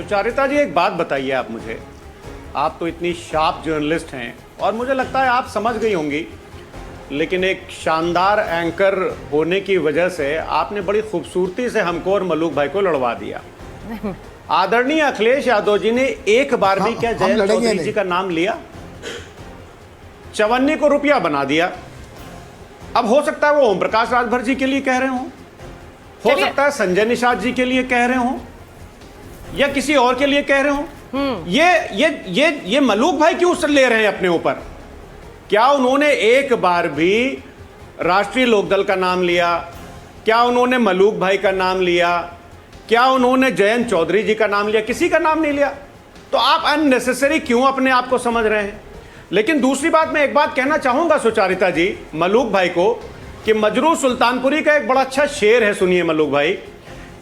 सुचारिता जी, एक बात बताइए आप मुझे, आप तो इतनी शार्प जर्नलिस्ट हैं और मुझे लगता है आप समझ गई होंगी, लेकिन एक शानदार एंकर होने की वजह से आपने बड़ी खूबसूरती से हमको और मलूक भाई को लड़वा दिया। आदरणीय अखिलेश यादव जी ने एक बार भी क्या जयंत चौधरी जी का नाम लिया? चवन्नी को रुपया बना दिया। अब हो सकता है वो ओम प्रकाश राजभर जी के लिए कह रहे हो सकता है संजय निषाद जी के लिए कह रहे हो, या किसी और के लिए कह रहे हो। ये मलूक भाई क्यों ले रहे हैं अपने ऊपर? क्या उन्होंने एक बार भी राष्ट्रीय लोकदल का नाम लिया? क्या उन्होंने मलूक भाई का नाम लिया? क्या उन्होंने जयंत चौधरी जी का नाम लिया? किसी का नाम नहीं लिया। तो आप अननेसेसरी क्यों अपने आप को समझ रहे हैं? लेकिन दूसरी बात, मैं एक बात कहना चाहूंगा सुचारिता जी, मलूक भाई को, कि मजरू सुल्तानपुरी का एक बड़ा अच्छा शेर है, सुनिए मलूक भाई,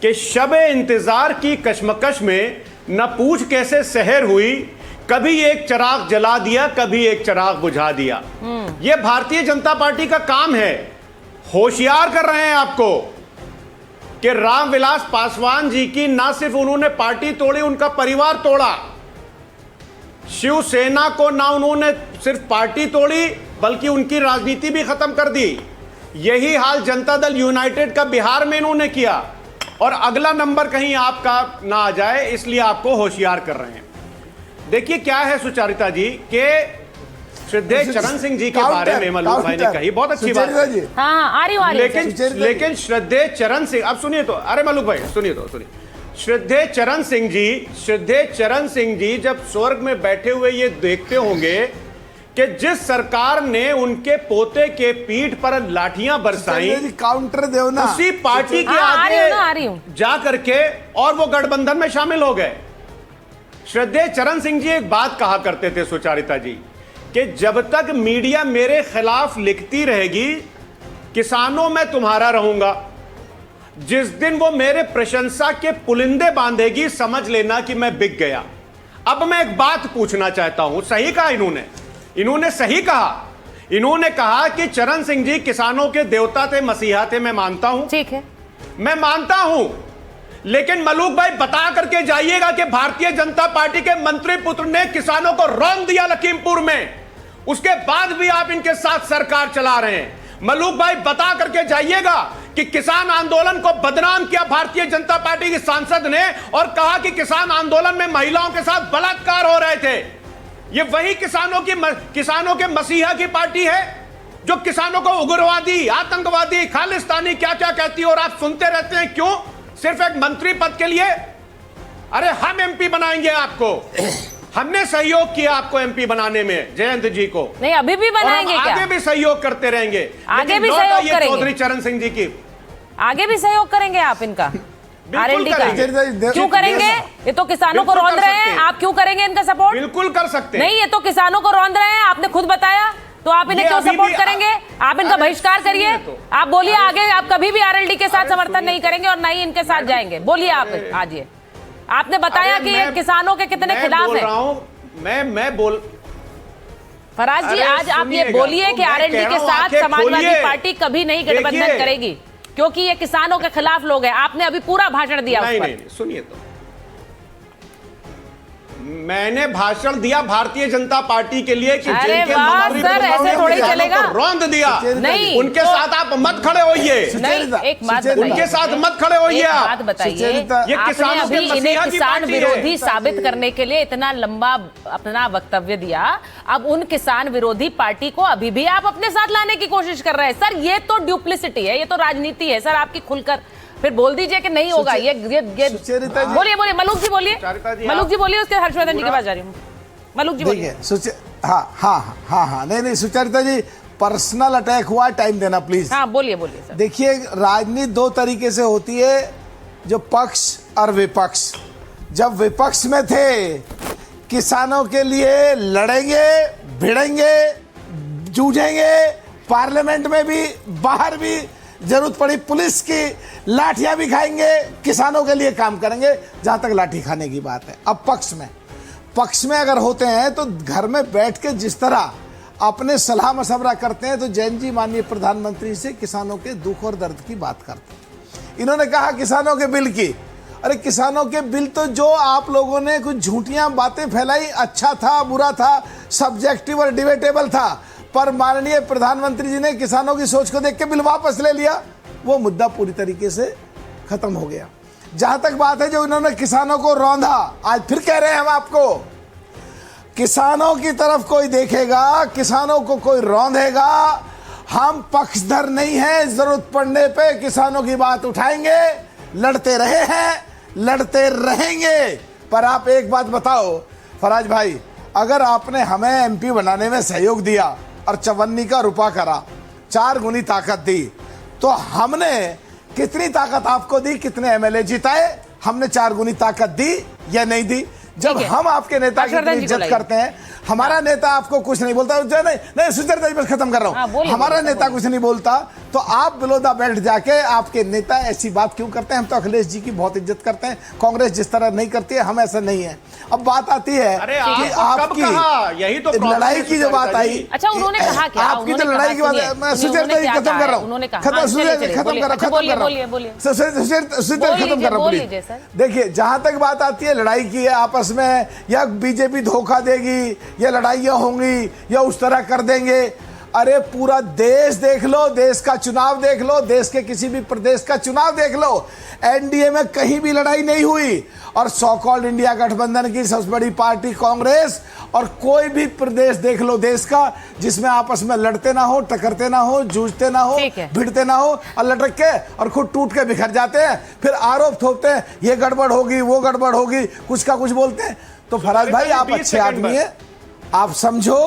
कि शबे इंतजार की कशमकश में न पूछ कैसे सहर हुई, कभी एक चिराग जला दिया, कभी एक चिराग बुझा दिया। यह भारतीय जनता पार्टी का काम है। होशियार कर रहे हैं आपको कि रामविलास पासवान जी की ना सिर्फ उन्होंने पार्टी तोड़ी, उनका परिवार तोड़ा। शिवसेना को ना उन्होंने सिर्फ पार्टी तोड़ी बल्कि उनकी राजनीति भी खत्म कर दी। यही हाल जनता दल यूनाइटेड का बिहार में इन्होंने किया, और अगला नंबर कहीं आपका ना आ जाए इसलिए आपको होशियार कर रहे हैं। देखिए क्या है सुचारिता जी, के श्रद्धेय चरण सिंह जी के बारे में मलूक भाई ने कही, बहुत अच्छी बात है। हाँ, आ रही हूं। लेकिन श्रद्धेय चरण सिंह, अब सुनिए तो, अरे मलूक भाई सुनिए। श्रद्धेय चरण सिंह जी जब स्वर्ग में बैठे हुए ये देखते होंगे कि जिस सरकार ने उनके पोते के पीठ पर लाठियां बरसाई, काउंटर दो ना, उसी पार्टी के आगे जा करके और वो गठबंधन में शामिल हो गए। श्रद्धेय चरण सिंह जी एक बात कहा करते थे सुचारिता जी, कि जब तक मीडिया मेरे खिलाफ लिखती रहेगी, किसानों में तुम्हारा रहूंगा। जिस दिन वो मेरे प्रशंसा के पुलिंदे बांधेगी, समझ लेना कि मैं बिक गया। अब मैं एक बात पूछना चाहता हूं, सही कहा इन्होंने सही कहा। इन्होंने कहा कि चरण सिंह जी किसानों के देवता थे, मसीहा थे। मैं मानता हूं, ठीक है, मैं मानता हूं, लेकिन मलूक भाई बता करके जाइएगा कि भारतीय जनता पार्टी के मंत्री पुत्र ने किसानों को रौंद दिया लखीमपुर में, उसके बाद भी आप इनके साथ सरकार चला रहे हैं। मलूक भाई बता करके जाइएगा कि किसान आंदोलन को बदनाम किया भारतीय जनता पार्टी की सांसद ने, और कहा कि किसान आंदोलन में महिलाओं के साथ बलात्कार हो रहे थे। ये वही किसानों के मसीहा की पार्टी है जो किसानों को उग्रवादी, आतंकवादी, खालिस्तानी क्या क्या कहती है, और आप सुनते रहते हैं। क्यों? सिर्फ एक मंत्री पद के लिए? अरे हम एमपी बनाएंगे आपको, हमने सहयोग किया आपको एमपी बनाने में, जयंत जी को। नहीं, अभी भी बनाएंगे क्या? आगे भी सहयोग करते रहेंगे, आगे भी सहयोग करेंगे। चौधरी चरण सिंह जी की आगे भी सहयोग करेंगे आप इनका, आरएलडी का। क्यों करेंगे? ये तो किसानों को रौंद रहे हैं, आप क्यों करेंगे इनका सपोर्ट? बिल्कुल कर सकते हैं। नहीं, ये तो किसानों को रौंद रहे हैं, आपने खुद बताया, तो आप इन्हें क्यों सपोर्ट करेंगे? आप इनका बहिष्कार करिए। आप बोलिए आगे, आप कभी भी आरएलडी के साथ समर्थन नहीं करेंगे और ना ही इनके साथ जाएंगे। बोलिए आप आज। ये आपने बताया कि ये किसानों के कितने खिलाफ है। मैं बोल फराज जी, आज आप ये बोलिए कि आरएलडी के साथ समाजवादी पार्टी कभी नहीं गठबंधन करेगी, क्योंकि ये किसानों के खिलाफ लोग हैं। आपने अभी पूरा भाषण दिया। नहीं, सुनिए तो, मैंने भाषण दिया भारतीय जनता पार्टी के लिए कि जिनके मंत्री सर ऐसे थोड़ी चलेगा, रौंद दिया। नहीं, उनके साथ आप मत खड़े होइए। एक बात बताइए, उनके साथ मत खड़े होइए। आप बात बताइए, आपने अभी इन्हें किसान विरोधी साबित करने के लिए इतना लंबा अपना वक्तव्य दिया, अब उन किसान विरोधी पार्टी को अभी भी आप अपने साथ लाने की कोशिश कर रहे हैं। सर ये तो ड्यूप्लिसिटी है, ये तो राजनीति है। सर आपकी खुलकर फिर बोल दीजिए कि नहीं होगा। ये बोलिए मलूक जी, बोलिए, उसके हर्षवर्धन जी के पास जा रही हूँ। मलूक जी बोलिए। हाँ, नहीं सुचरिता जी, पर्सनल अटैक हुआ, टाइम देना प्लीज। हाँ, बोलिए सर। देखिए, राजनीति दो तरीके से होती है, जो पक्ष और विपक्ष। जब विपक्ष में थे, किसानों के लिए लड़ेंगे, भिड़ेंगे, जूझेंगे, पार्लियामेंट में भी, बाहर भी, जरूरत पड़ी पुलिस की लाठियां भी खाएंगे, किसानों के लिए काम करेंगे, जहां तक लाठी खाने की बात है। अब पक्ष में अगर होते हैं तो घर में बैठ के जिस तरह अपने सलाह मशवरा करते हैं, तो जैन जी माननीय प्रधानमंत्री से किसानों के दुख और दर्द की बात करते हैं। इन्होंने कहा किसानों के बिल की, अरे किसानों के बिल तो जो आप लोगों ने कुछ झूठियां बातें फैलाई, अच्छा था बुरा था, सब्जेक्टिव और डिबेटेबल था, पर माननीय प्रधानमंत्री जी ने किसानों की सोच को देख के बिल वापस ले लिया। वो मुद्दा पूरी तरीके से खत्म हो गया। जहां तक बात है जो इन्होंने किसानों को रौंदा, आज फिर कह रहे हैं हम आपको, किसानों की तरफ कोई देखेगा, किसानों को कोई रौंदेगा, हम पक्षधर नहीं हैं, जरूरत पड़ने पे किसानों की बात उठाएंगे, लड़ते रहे हैं, लड़ते रहेंगे। पर आप एक बात बताओ फराज भाई, अगर आपने हमें एमपी बनाने में सहयोग दिया और 54 का रुपा करा, 4 गुनी ताकत दी, तो हमने कितनी ताकत आपको दी, कितने एमएलए जिताए? हमने 4 गुनी ताकत दी या नहीं दी? जब हम आपके नेता की इज्जत करते हैं, हमारा नेता आपको कुछ नहीं बोलता, नहीं सुचरिता जी, बस खत्म कर रहा हूं, हमारा नेता कुछ नहीं बोलता, तो आप बिलो द बेल्ट जाके आपके नेता ऐसी बात क्यों करते हैं? हम तो अखिलेश जी की बहुत इज्जत करते हैं, कांग्रेस जिस तरह नहीं करती है, हम ऐसा नहीं है। अब बात आती है कि आपकी यही तो लड़ाई की जो बात आई, अच्छा उन्होंने कहा क्या? आपकी तो लड़ाई की बात, मैं सुचरिता जी खत्म कर रहा हूँ, देखिए जहां तक बात आती है लड़ाई की है आपस में, या बीजेपी धोखा देगी या लड़ाइयां होंगी या उस तरह कर देंगे, अरे पूरा देश देख लो, देश का चुनाव देख लो, देश के किसी भी प्रदेश का चुनाव देख लो, एनडीए में कहीं भी लड़ाई नहीं हुई, और सो कॉल्ड इंडिया गठबंधन की सबसे बड़ी पार्टी कांग्रेस, और कोई भी प्रदेश देख लो देश का जिसमें आपस में लड़ते ना हो, टकरते ना हो, जूझते ना हो, भिड़ते ना हो, और लटक के और खुद टूट के बिखर जाते हैं, फिर आरोप थोपते हैं ये गड़बड़ होगी, वो गड़बड़ होगी, कुछ का कुछ बोलते हैं। तो फराज भाई आप अच्छे आदमी हैं, आप समझो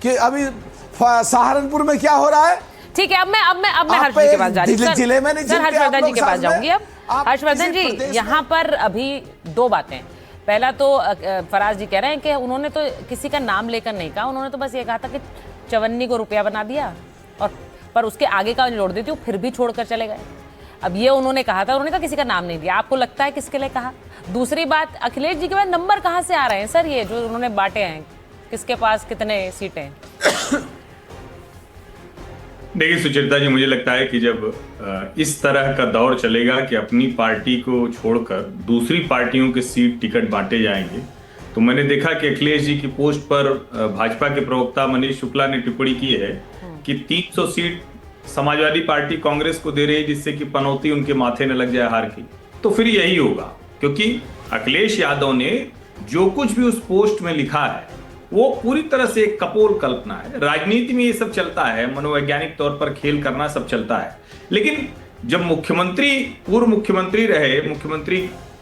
कि अभी सहारनपुर में क्या हो रहा है। ठीक है, अब मैं हर्षवर्धन के पास जा रही हूं, जिले में नहीं, हर्षवर्धन जी के पास जाऊंगी। अब हर्षवर्धन जी, यहाँ पर अभी 2 बातें। पहला तो फराज जी कह रहे हैं कि उन्होंने तो किसी का नाम लेकर नहीं कहा, उन्होंने तो बस ये कहा था कि 54 को रुपया बना दिया, और पर उसके आगे का जोड़ देती हूँ, फिर भी छोड़कर चले गए। अब ये उन्होंने कहा था, उन्होंने कहा किसी का नाम नहीं दिया, आपको लगता है किसके लिए कहा? दूसरी बात, अखिलेश जी के पास नंबर कहाँ से आ रहे हैं सर, ये जो उन्होंने बांटे हैं, किसके पास कितने सीटें? देखिए सुचरिता जी, मुझे लगता है कि जब इस तरह का दौर चलेगा कि अपनी पार्टी को छोड़कर दूसरी पार्टियों के सीट टिकट बांटे जाएंगे, तो मैंने देखा कि अखिलेश जी की पोस्ट पर भाजपा के प्रवक्ता मनीष शुक्ला ने टिप्पणी की है कि 300 सीट समाजवादी पार्टी कांग्रेस को दे रही है, जिससे कि पनौती उनके माथे न लग जाए हार की। तो फिर यही होगा, क्योंकि अखिलेश यादव ने जो कुछ भी उस पोस्ट में लिखा है वो पूरी तरह से एक कपोल कल्पना है। राजनीति में ये सब चलता है, मनोवैज्ञानिक तौर पर खेल करना सब चलता है, लेकिन जब मुख्यमंत्री, पूर्व मुख्यमंत्री रहे, मुख्यमंत्री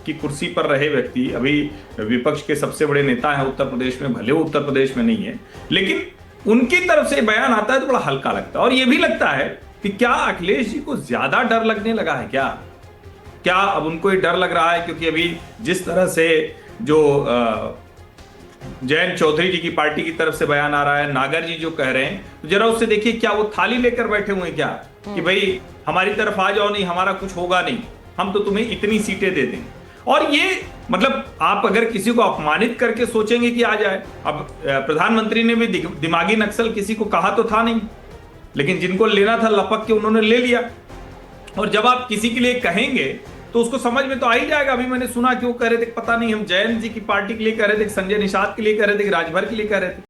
की कुर्सी पर रहे व्यक्ति, अभी विपक्ष के सबसे बड़े नेता हैं उत्तर प्रदेश में, भले वो उत्तर प्रदेश में नहीं है, लेकिन उनकी तरफ से बयान आता है तो बड़ा हल्का लगता है। और ये भी लगता है कि क्या अखिलेश जी को ज्यादा डर लगने लगा है? क्या अब उनको ये डर लग रहा है? क्योंकि अभी जिस तरह से जो जयंत चौधरी जी की पार्टी की तरफ से बयान आ रहा है, नागर जी जो कह रहे हैं, तो जरा उससे देखिए, क्या वो थाली लेकर बैठे हुए हैं क्या कि भाई हमारी तरफ आ जाओ, नहीं हमारा कुछ होगा नहीं, हम तो तुम्हें इतनी सीटें दे देंगे। और ये मतलब आप अगर किसी को अपमानित करके सोचेंगे कि आ जाए, अब प्रधानमंत्री ने भी दिमागी नक्सल किसी को कहा तो था नहीं, लेकिन जिनको लेना था लपक के उन्होंने ले लिया। और जब आप किसी के लिए कहेंगे तो उसको समझ में तो आ ही जाएगा। अभी मैंने सुना कि वो कह रहे थे, पता नहीं हम जयंत जी की पार्टी के लिए कह रहे थे, संजय निषाद के लिए कह रहे थे, राजभर के लिए कह रहे थे।